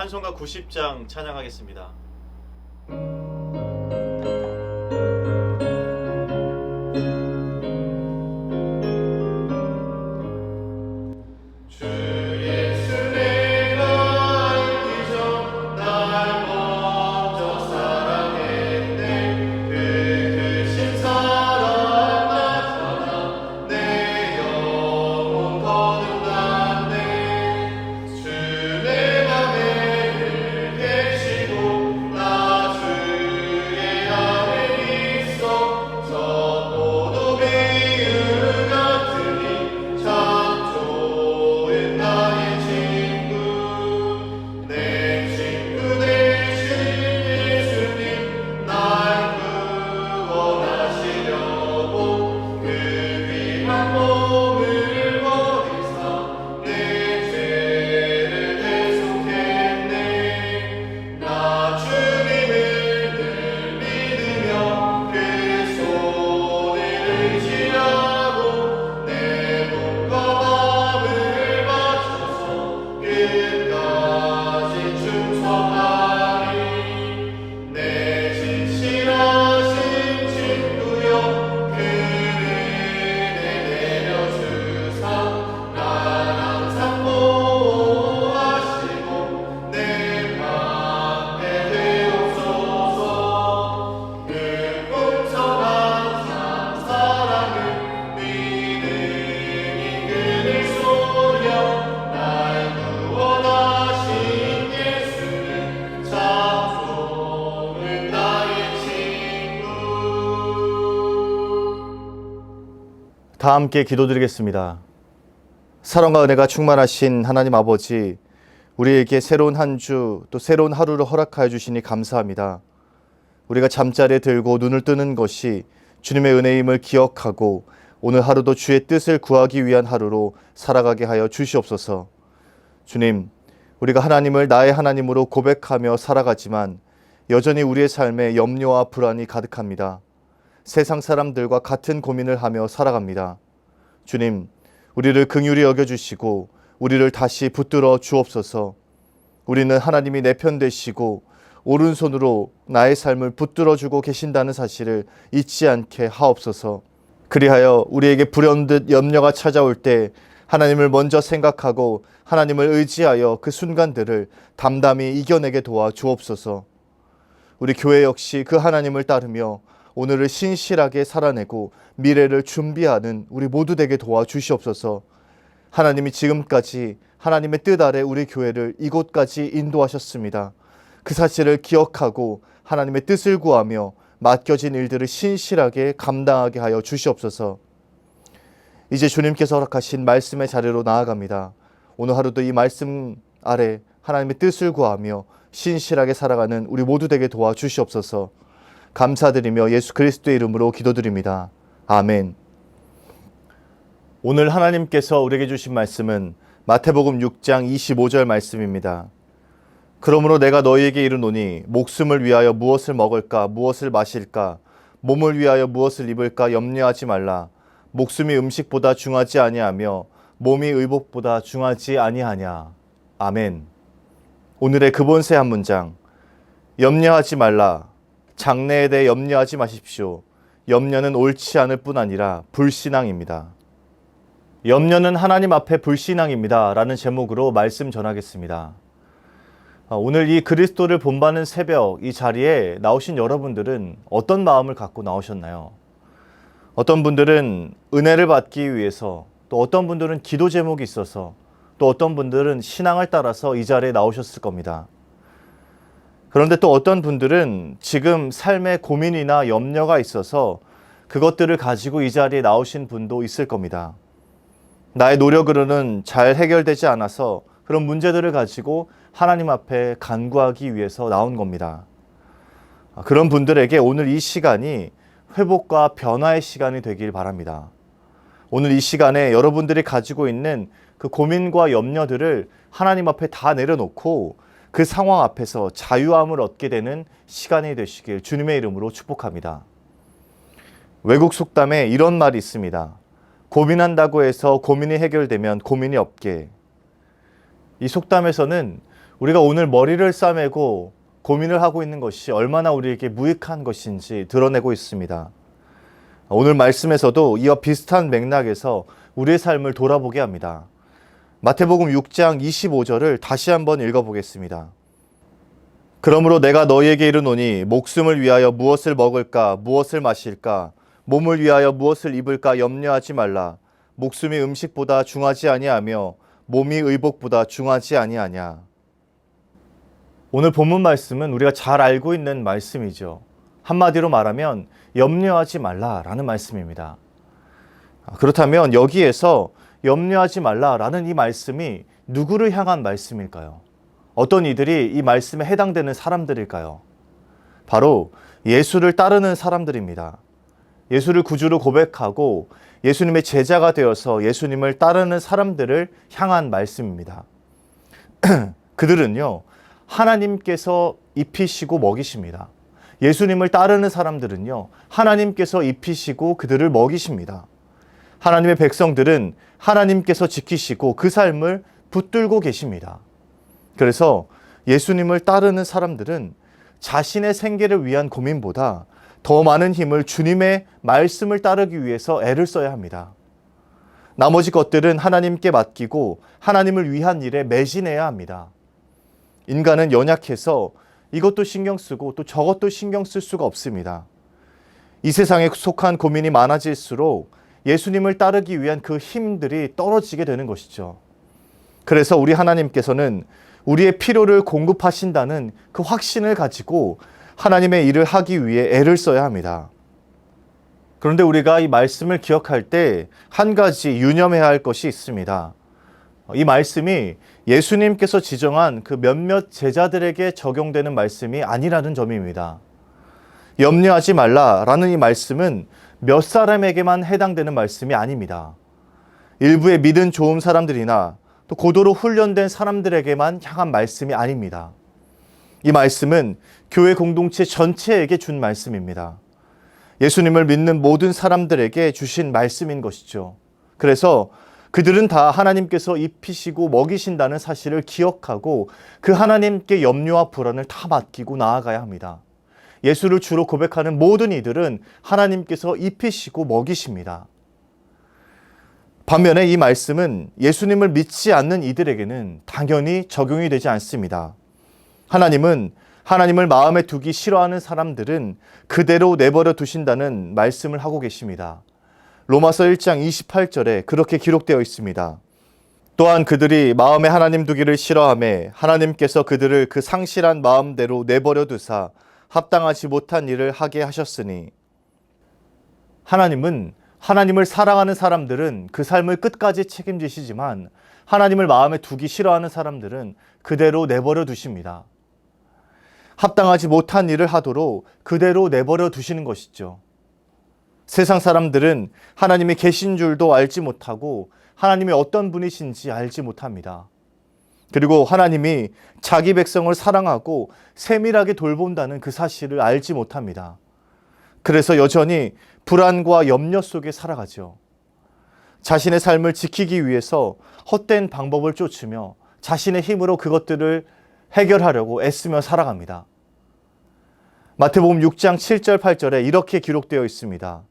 찬송가 90장 찬양하겠습니다. 다 함께 기도드리겠습니다. 사랑과 은혜가 충만하신 하나님 아버지, 우리에게 새로운 한 주 또 새로운 하루를 허락하여 주시니 감사합니다. 우리가 잠자리에 들고 눈을 뜨는 것이 주님의 은혜임을 기억하고 오늘 하루도 주의 뜻을 구하기 위한 하루로 살아가게 하여 주시옵소서. 주님, 우리가 하나님을 나의 하나님으로 고백하며 살아가지만 여전히 우리의 삶에 염려와 불안이 가득합니다. 세상 사람들과 같은 고민을 하며 살아갑니다. 주님, 우리를 긍휼히 여겨주시고 우리를 다시 붙들어 주옵소서. 우리는 하나님이 내 편 되시고 오른손으로 나의 삶을 붙들어주고 계신다는 사실을 잊지 않게 하옵소서. 그리하여 우리에게 불현듯 염려가 찾아올 때 하나님을 먼저 생각하고 하나님을 의지하여 그 순간들을 담담히 이겨내게 도와 주옵소서. 우리 교회 역시 그 하나님을 따르며 오늘을 신실하게 살아내고 미래를 준비하는 우리 모두 되게 도와주시옵소서. 하나님이 지금까지 하나님의 뜻 아래 우리 교회를 이곳까지 인도하셨습니다. 그 사실을 기억하고 하나님의 뜻을 구하며 맡겨진 일들을 신실하게 감당하게 하여 주시옵소서. 이제 주님께서 허락하신 말씀의 자리로 나아갑니다. 오늘 하루도 이 말씀 아래 하나님의 뜻을 구하며 신실하게 살아가는 우리 모두 되게 도와주시옵소서. 감사드리며 예수 그리스도의 이름으로 기도드립니다. 아멘. 오늘 하나님께서 우리에게 주신 말씀은 마태복음 6장 25절 말씀입니다. 그러므로 내가 너희에게 이르노니 목숨을 위하여 무엇을 먹을까 무엇을 마실까 몸을 위하여 무엇을 입을까 염려하지 말라. 목숨이 음식보다 중하지 아니하며 몸이 의복보다 중하지 아니하냐. 아멘. 오늘의 근본세 한 문장. 염려하지 말라. 장래에 대해 염려하지 마십시오. 염려는 옳지 않을 뿐 아니라 불신앙입니다. 염려는 하나님 앞에 불신앙입니다. 라는 제목으로 말씀 전하겠습니다. 오늘 이 그리스도를 본받는 새벽 이 자리에 나오신 여러분들은 어떤 마음을 갖고 나오셨나요? 어떤 분들은 은혜를 받기 위해서, 또 어떤 분들은 기도 제목이 있어서, 또 어떤 분들은 신앙을 따라서 이 자리에 나오셨을 겁니다. 그런데 또 어떤 분들은 지금 삶에 고민이나 염려가 있어서 그것들을 가지고 이 자리에 나오신 분도 있을 겁니다. 나의 노력으로는 잘 해결되지 않아서 그런 문제들을 가지고 하나님 앞에 간구하기 위해서 나온 겁니다. 그런 분들에게 오늘 이 시간이 회복과 변화의 시간이 되길 바랍니다. 오늘 이 시간에 여러분들이 가지고 있는 그 고민과 염려들을 하나님 앞에 다 내려놓고 그 상황 앞에서 자유함을 얻게 되는 시간이 되시길 주님의 이름으로 축복합니다. 외국 속담에 이런 말이 있습니다. 고민한다고 해서 고민이 해결되면 고민이 없게. 이 속담에서는 우리가 오늘 머리를 싸매고 고민을 하고 있는 것이 얼마나 우리에게 무익한 것인지 드러내고 있습니다. 오늘 말씀에서도 이와 비슷한 맥락에서 우리의 삶을 돌아보게 합니다. 마태복음 6장 25절을 다시 한번 읽어보겠습니다. 그러므로 내가 너희에게 이르노니 목숨을 위하여 무엇을 먹을까 무엇을 마실까 몸을 위하여 무엇을 입을까 염려하지 말라. 목숨이 음식보다 중하지 아니하며 몸이 의복보다 중하지 아니하냐. 오늘 본문 말씀은 우리가 잘 알고 있는 말씀이죠. 한마디로 말하면 염려하지 말라라는 말씀입니다. 그렇다면 여기에서 염려하지 말라라는 이 말씀이 누구를 향한 말씀일까요? 어떤 이들이 이 말씀에 해당되는 사람들일까요? 바로 예수를 따르는 사람들입니다. 예수를 구주로 고백하고 예수님의 제자가 되어서 예수님을 따르는 사람들을 향한 말씀입니다. 그들은요, 하나님께서 입히시고 먹이십니다. 예수님을 따르는 사람들은요, 하나님께서 입히시고 그들을 먹이십니다. 하나님의 백성들은 하나님께서 지키시고 그 삶을 붙들고 계십니다. 그래서 예수님을 따르는 사람들은 자신의 생계를 위한 고민보다 더 많은 힘을 주님의 말씀을 따르기 위해서 애를 써야 합니다. 나머지 것들은 하나님께 맡기고 하나님을 위한 일에 매진해야 합니다. 인간은 연약해서 이것도 신경 쓰고 또 저것도 신경 쓸 수가 없습니다. 이 세상에 속한 고민이 많아질수록 예수님을 따르기 위한 그 힘들이 떨어지게 되는 것이죠. 그래서 우리 하나님께서는 우리의 필요를 공급하신다는 그 확신을 가지고 하나님의 일을 하기 위해 애를 써야 합니다. 그런데 우리가 이 말씀을 기억할 때 한 가지 유념해야 할 것이 있습니다. 이 말씀이 예수님께서 지정한 그 몇몇 제자들에게 적용되는 말씀이 아니라는 점입니다. 염려하지 말라라는 이 말씀은 몇 사람에게만 해당되는 말씀이 아닙니다. 일부의 믿은 좋은 사람들이나 또 고도로 훈련된 사람들에게만 향한 말씀이 아닙니다. 이 말씀은 교회 공동체 전체에게 준 말씀입니다. 예수님을 믿는 모든 사람들에게 주신 말씀인 것이죠. 그래서 그들은 다 하나님께서 입히시고 먹이신다는 사실을 기억하고 그 하나님께 염려와 불안을 다 맡기고 나아가야 합니다. 예수를 주로 고백하는 모든 이들은 하나님께서 입히시고 먹이십니다. 반면에 이 말씀은 예수님을 믿지 않는 이들에게는 당연히 적용이 되지 않습니다. 하나님은 하나님을 마음에 두기 싫어하는 사람들은 그대로 내버려 두신다는 말씀을 하고 계십니다. 로마서 1장 28절에 그렇게 기록되어 있습니다. 또한 그들이 마음에 하나님 두기를 싫어하매 하나님께서 그들을 그 상실한 마음대로 내버려 두사 합당하지 못한 일을 하게 하셨으니. 하나님은 하나님을 사랑하는 사람들은 그 삶을 끝까지 책임지시지만 하나님을 마음에 두기 싫어하는 사람들은 그대로 내버려 두십니다. 합당하지 못한 일을 하도록 그대로 내버려 두시는 것이죠. 세상 사람들은 하나님이 계신 줄도 알지 못하고 하나님이 어떤 분이신지 알지 못합니다. 그리고 하나님이 자기 백성을 사랑하고 세밀하게 돌본다는 그 사실을 알지 못합니다. 그래서 여전히 불안과 염려 속에 살아가죠. 자신의 삶을 지키기 위해서 헛된 방법을 쫓으며 자신의 힘으로 그것들을 해결하려고 애쓰며 살아갑니다. 마태복음 6장 7절 8절에 이렇게 기록되어 있습니다.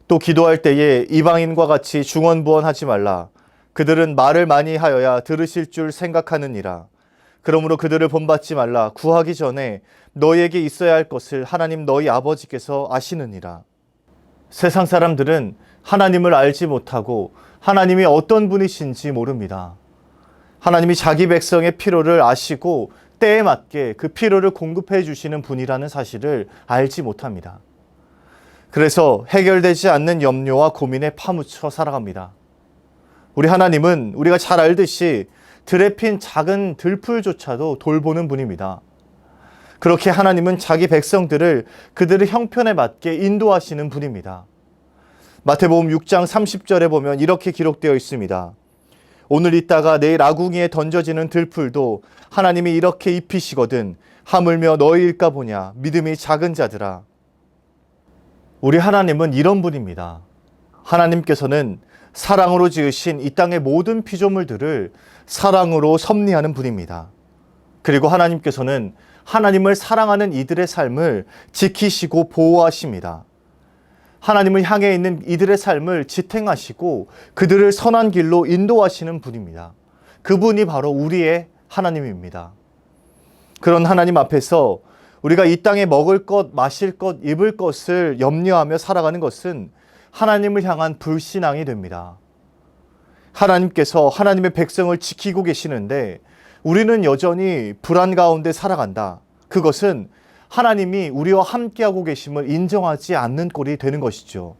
또 기도할 때에 이방인과 같이 중언부언하지 말라. 그들은 말을 많이 하여야 들으실 줄 생각하느니라. 그러므로 그들을 본받지 말라. 구하기 전에 너희에게 있어야 할 것을 하나님 너희 아버지께서 아시느니라. 세상 사람들은 하나님을 알지 못하고 하나님이 어떤 분이신지 모릅니다. 하나님이 자기 백성의 필요를 아시고 때에 맞게 그 필요를 공급해 주시는 분이라는 사실을 알지 못합니다. 그래서 해결되지 않는 염려와 고민에 파묻혀 살아갑니다. 우리 하나님은 우리가 잘 알듯이 들에 핀 작은 들풀조차도 돌보는 분입니다. 그렇게 하나님은 자기 백성들을 그들의 형편에 맞게 인도하시는 분입니다. 마태복음 6장 30절에 보면 이렇게 기록되어 있습니다. 오늘 있다가 내일 아궁이에 던져지는 들풀도 하나님이 이렇게 입히시거든 하물며 너희일까 보냐 믿음이 작은 자들아. 우리 하나님은 이런 분입니다. 하나님께서는 사랑으로 지으신 이 땅의 모든 피조물들을 사랑으로 섭리하는 분입니다. 그리고 하나님께서는 하나님을 사랑하는 이들의 삶을 지키시고 보호하십니다. 하나님을 향해 있는 이들의 삶을 지탱하시고 그들을 선한 길로 인도하시는 분입니다. 그분이 바로 우리의 하나님입니다. 그런 하나님 앞에서 우리가 이 땅에 먹을 것, 마실 것, 입을 것을 염려하며 살아가는 것은 하나님을 향한 불신앙이 됩니다. 하나님께서 하나님의 백성을 지키고 계시는데 우리는 여전히 불안 가운데 살아간다. 그것은 하나님이 우리와 함께하고 계심을 인정하지 않는 꼴이 되는 것이죠.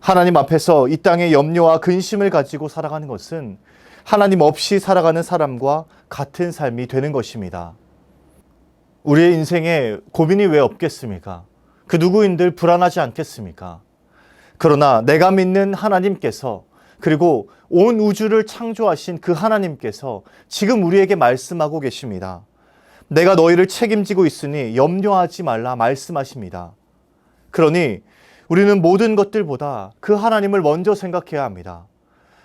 하나님 앞에서 이 땅에 염려와 근심을 가지고 살아가는 것은 하나님 없이 살아가는 사람과 같은 삶이 되는 것입니다. 우리의 인생에 고민이 왜 없겠습니까? 그 누구인들 불안하지 않겠습니까? 그러나 내가 믿는 하나님께서 그리고 온 우주를 창조하신 그 하나님께서 지금 우리에게 말씀하고 계십니다. 내가 너희를 책임지고 있으니 염려하지 말라 말씀하십니다. 그러니 우리는 모든 것들보다 그 하나님을 먼저 생각해야 합니다.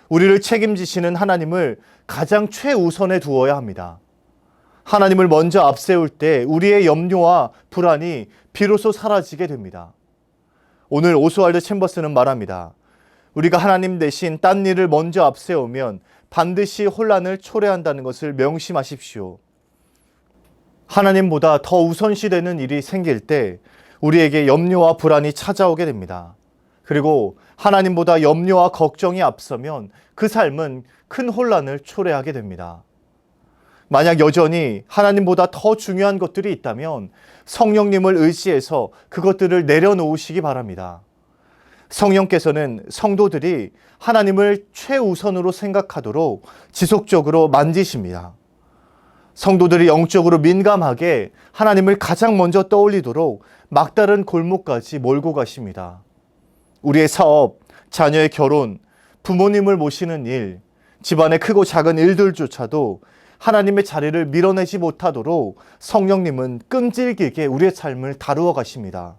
우리를 책임지시는 하나님을 가장 최우선에 두어야 합니다. 하나님을 먼저 앞세울 때 우리의 염려와 불안이 비로소 사라지게 됩니다. 오늘 오스왈드 챔버스는 말합니다. 우리가 하나님 대신 딴 일을 먼저 앞세우면 반드시 혼란을 초래한다는 것을 명심하십시오. 하나님보다 더 우선시되는 일이 생길 때 우리에게 염려와 불안이 찾아오게 됩니다. 그리고 하나님보다 염려와 걱정이 앞서면 그 삶은 큰 혼란을 초래하게 됩니다. 만약 여전히 하나님보다 더 중요한 것들이 있다면 성령님을 의지해서 그것들을 내려놓으시기 바랍니다. 성령께서는 성도들이 하나님을 최우선으로 생각하도록 지속적으로 만지십니다. 성도들이 영적으로 민감하게 하나님을 가장 먼저 떠올리도록 막다른 골목까지 몰고 가십니다. 우리의 사업, 자녀의 결혼, 부모님을 모시는 일, 집안의 크고 작은 일들조차도 하나님의 자리를 밀어내지 못하도록 성령님은 끈질기게 우리의 삶을 다루어 가십니다.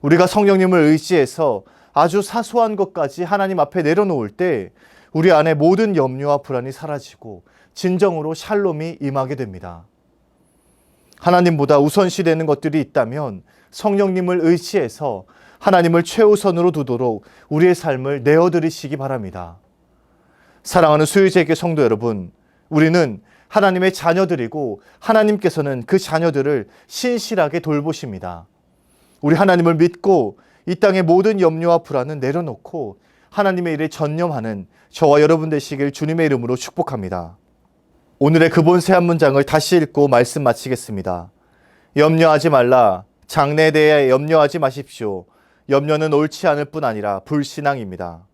우리가 성령님을 의지해서 아주 사소한 것까지 하나님 앞에 내려놓을 때 우리 안에 모든 염려와 불안이 사라지고 진정으로 샬롬이 임하게 됩니다. 하나님보다 우선시되는 것들이 있다면 성령님을 의지해서 하나님을 최우선으로 두도록 우리의 삶을 내어드리시기 바랍니다. 사랑하는 수유제교 성도 여러분, 우리는 하나님의 자녀들이고 하나님께서는 그 자녀들을 신실하게 돌보십니다. 우리 하나님을 믿고 이 땅의 모든 염려와 불안은 내려놓고 하나님의 일에 전념하는 저와 여러분 되시길 주님의 이름으로 축복합니다. 오늘의 근본새 한 문장을 다시 읽고 말씀 마치겠습니다. 염려하지 말라. 장래에 대해 염려하지 마십시오. 염려는 옳지 않을 뿐 아니라 불신앙입니다.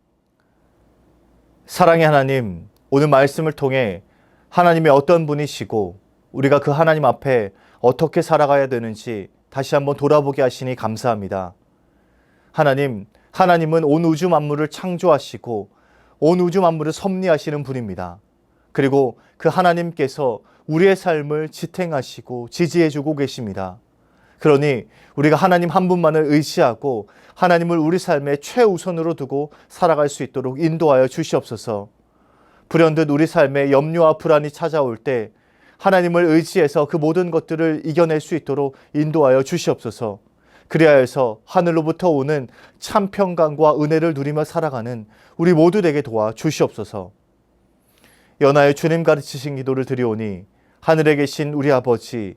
사랑의 하나님, 오늘 말씀을 통해 하나님의 어떤 분이시고 우리가 그 하나님 앞에 어떻게 살아가야 되는지 다시 한번 돌아보게 하시니 감사합니다. 하나님은 온 우주 만물을 창조하시고 온 우주 만물을 섭리하시는 분입니다. 그리고 그 하나님께서 우리의 삶을 지탱하시고 지지해주고 계십니다. 그러니 우리가 하나님 한 분만을 의지하고 하나님을 우리 삶의 최우선으로 두고 살아갈 수 있도록 인도하여 주시옵소서. 불현듯 우리 삶에 염려와 불안이 찾아올 때 하나님을 의지해서 그 모든 것들을 이겨낼 수 있도록 인도하여 주시옵소서. 그리하여서 하늘로부터 오는 참 평강과 은혜를 누리며 살아가는 우리 모두 되게 도와 주시옵소서. 연하여 주님 가르치신 기도를 드리오니 하늘에 계신 우리 아버지의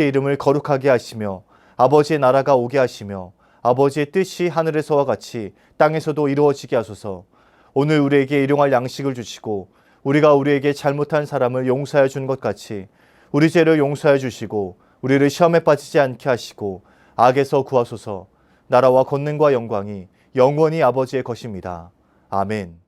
이름을 거룩하게 하시며 아버지의 나라가 오게 하시며 아버지의 뜻이 하늘에서와 같이 땅에서도 이루어지게 하소서. 오늘 우리에게 일용할 양식을 주시고 우리가 우리에게 잘못한 사람을 용서해 준 것 같이 우리 죄를 용서해 주시고 우리를 시험에 빠지지 않게 하시고 악에서 구하소서. 나라와 권능과 영광이 영원히 아버지의 것입니다. 아멘.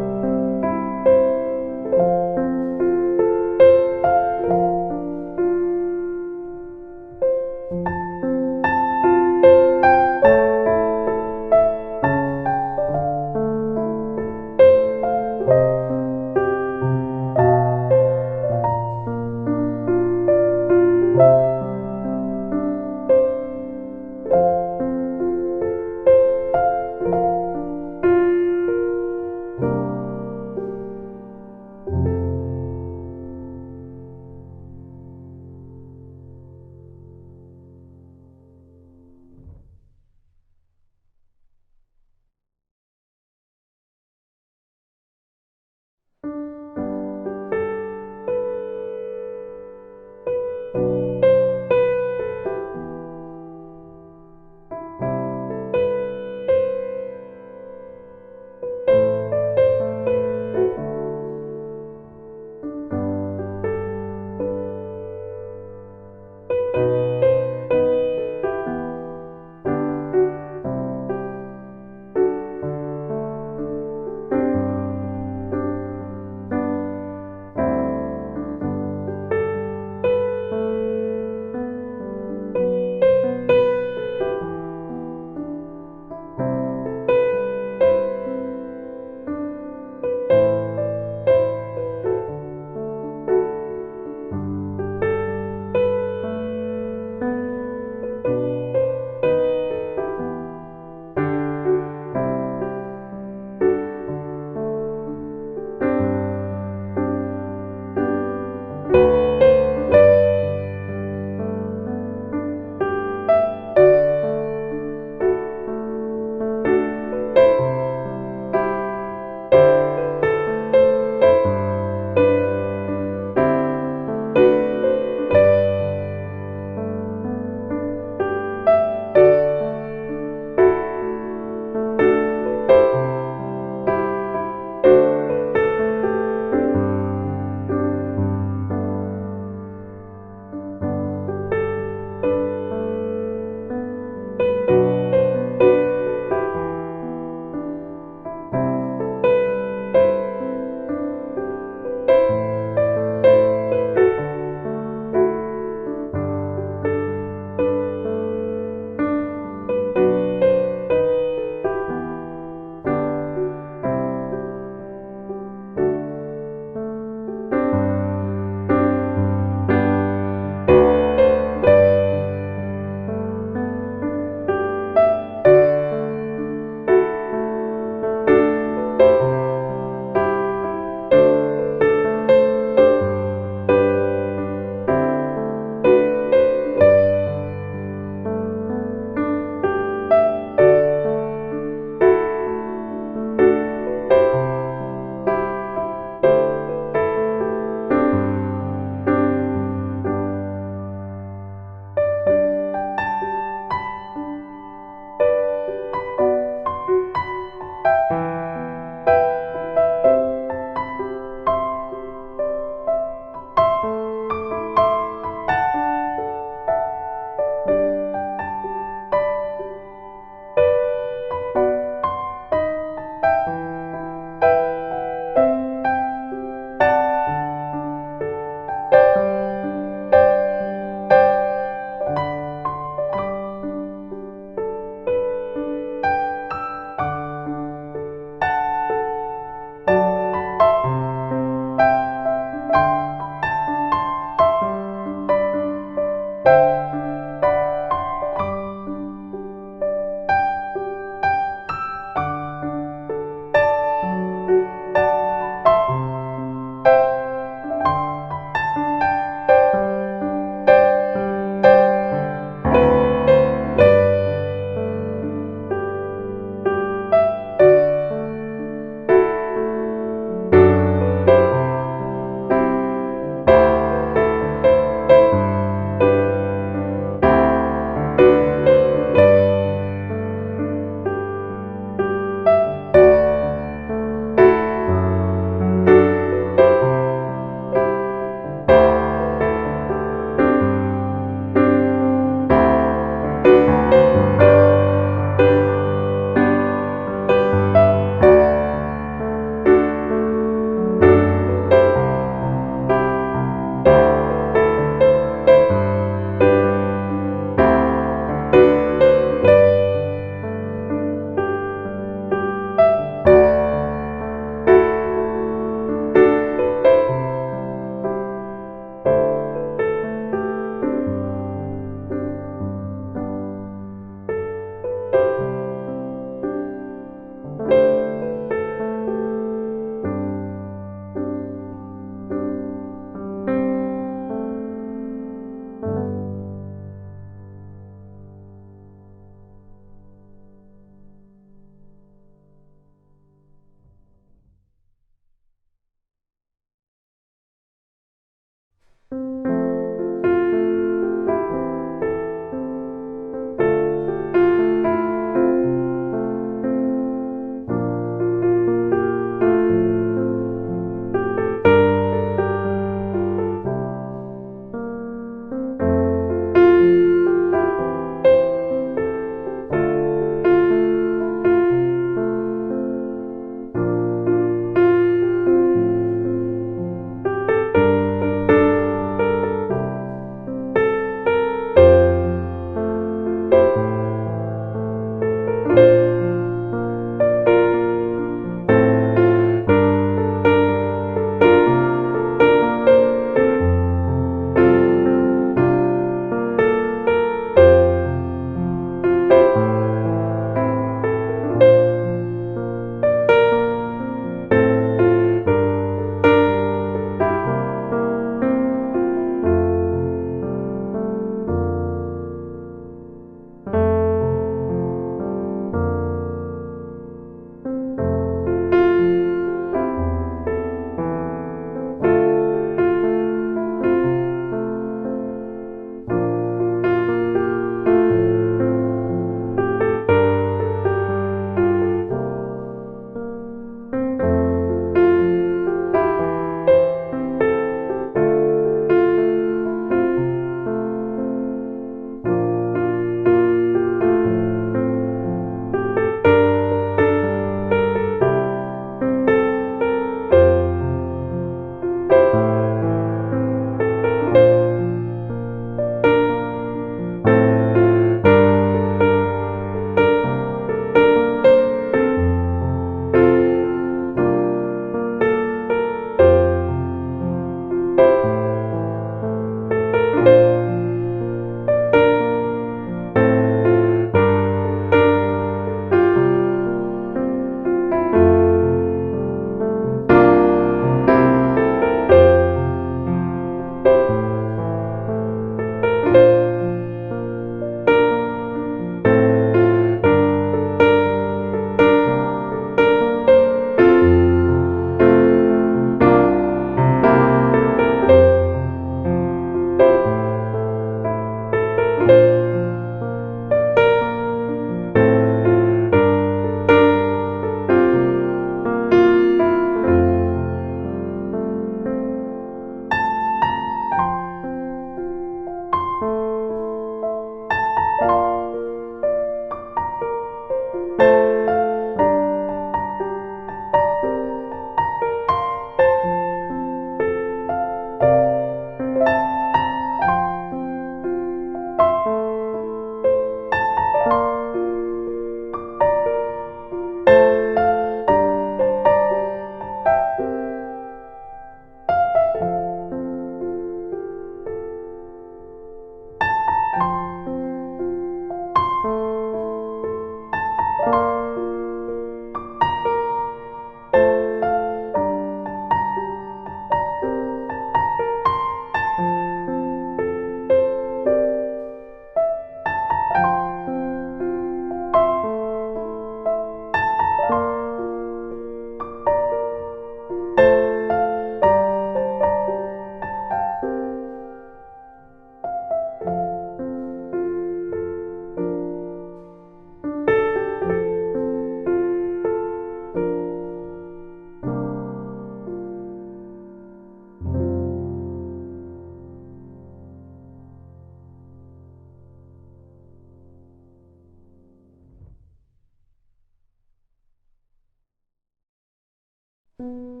아멘.